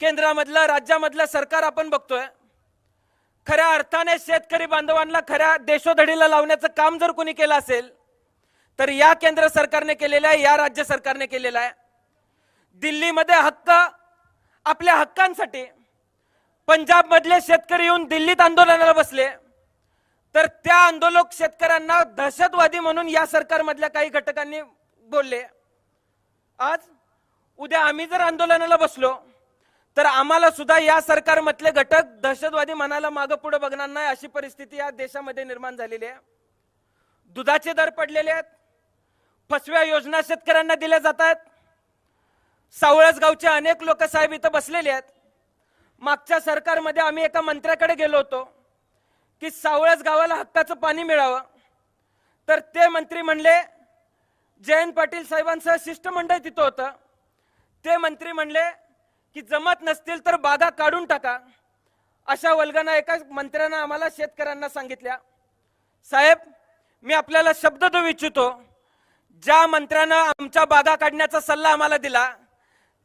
केंद्रामधलं राज्यामधलं सरकार आपण बघतोय, खऱ्या अर्थाने शेतकरी बांधवांना खऱ्या देशोधडीला लावण्याचं काम जर कोणी केलं असेल तर या केंद्र सरकारने केलेलं आहे, या राज्य सरकारने केलेलं आहे। दिल्लीमध्ये हक्क, आपल्या हक्कांसाठी पंजाब मधले शेतकरी येऊन दिल्लीत आंदोलनाला बसले, तर त्या आंदोलक शेतकऱ्यांना दहशतवादी म्हणून या सरकारमधल्या काही घटकांनी बोलले। आज उद्या आम्ही जर आंदोलनाला बसलो तर आम्हाला सुद्धा या सरकारमधले घटक दहशतवादी म्हणायला मागे पुढे बघणार नाही, अशी परिस्थिती या देशामध्ये निर्माण झालेली आहे। दुधाचे दर पडलेले आहेत, फसव्या योजना शेतकऱ्यांना दिल्या जात आहेत। सावळसगावचे अनेक लोक साहेब इथं बसलेले आहेत। मागच्या सरकारमध्ये आम्ही एका मंत्र्याकडे गेलो होतो की सावळस गावाला हक्काचं पाणी मिळावं, तर ते मंत्री म्हणले, जयंत पाटील साहेबांसह शिष्टमंडळ तिथं होतं, ते मंत्री म्हणले की जमत नसतील तर बागा काढून टाका। अशा वल्गना एका मंत्र्यानं आम्हाला शेतकऱ्यांना सांगितल्या। साहेब, मी आपल्याला शब्द देऊ इच्छितो, ज्या मंत्र्यानं आमच्या बागा काढण्याचा सल्ला आम्हाला दिला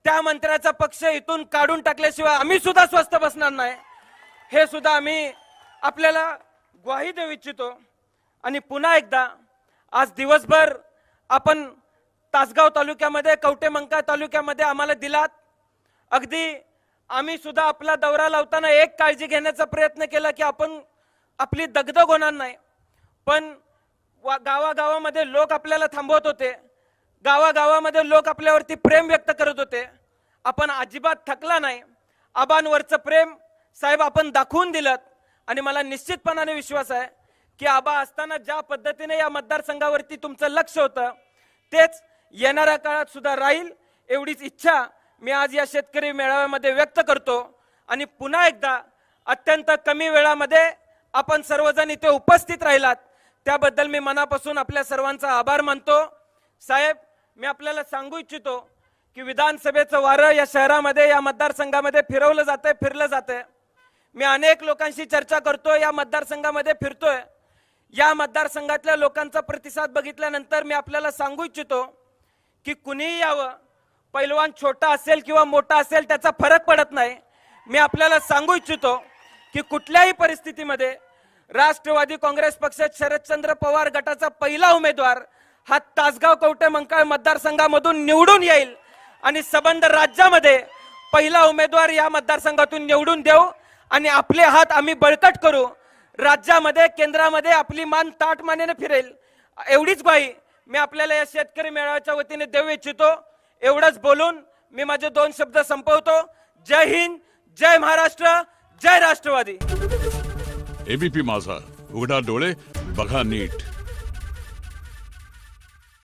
त्या मंत्र्याचा पक्ष इथून काढून टाकल्याशिवाय आम्ही सुद्धा स्वस्थ बसणार नाही, हे सुद्धा आम्ही आपल्याला ग्वाही देऊ इच्छितो। आणि पुन्हा एकदा आज दिवसभर आपण तासगाव तालुक्यामध्ये, कवटेमंका तालुक्यामध्ये आम्हाला दिलात। अगदी आम्ही सुद्धा आपला दौरा लावताना एक काळजी घेण्याचा प्रयत्न केला की आपण आपली दगदग होणार नाही, पण गावागावामध्ये लोक आपल्याला थांबवत होते, गावागावामध्ये लोक आपल्यावरती प्रेम व्यक्त करत होते। आपण अजिबात थकला नाही। आबांवरचं प्रेम साहेब आपण दाखवून दिलं आणि मला निश्चितपणाने विश्वास आहे की आबा असताना ज्या पद्धतीने या मतदारसंघावरती तुमचं लक्ष होतं तेच येणाऱ्या काळात सुद्धा राहील, एवढीच इच्छा मी आज या शेतकरी मेळाव्यामध्ये व्यक्त करतो। आणि पुन्हा एकदा अत्यंत कमी वेळामध्ये आपण सर्वजण इथे उपस्थित राहिलात त्याबद्दल मी मनापासून आपल्या सर्वांचा आभार मानतो। साहेब, मी आपल्याला सांगू इच्छितो की विधानसभेचं वारं या शहरामध्ये, या मतदारसंघामध्ये फिरवलं जातंय, फिरलं जातंय। मी अनेक लोकांशी चर्चा करतो, या मतदारसंघामध्ये फिरतोय। या मतदारसंघातल्या लोकांचा प्रतिसाद बघितल्यानंतर मी आपल्याला सांगू इच्छितो की कुणीही यावं, पैलवान छोटा असेल किंवा मोठा असेल त्याचा फरक पडत नाही। मी आपल्याला सांगू इच्छितो की कुठल्याही परिस्थितीमध्ये राष्ट्रवादी काँग्रेस पक्षात शरदचंद्र पवार गटाचा पहिला उमेदवार हा तासगाव कवटेमंकाळ मतदारसंघामधून निवडून येईल आणि संबंध राज्यामध्ये पहिला उमेदवार या मतदारसंघातून निवडून देऊ आणि आपले हात आम्ही बळकट करू। राज्यामध्ये, केंद्रामध्ये आपली मान ताटमानेने फिरेल, एवढीच ग्वाही मी आपल्याला या शेतकरी मेळाव्याच्या वतीने देऊ इच्छितो। एवढंच बोलून मी माझे 2 शब्द संपवतो। जय हिंद, जय महाराष्ट्र, जय राष्ट्रवादी। एबीपी माझा, उघडा डोळे बघा नीट।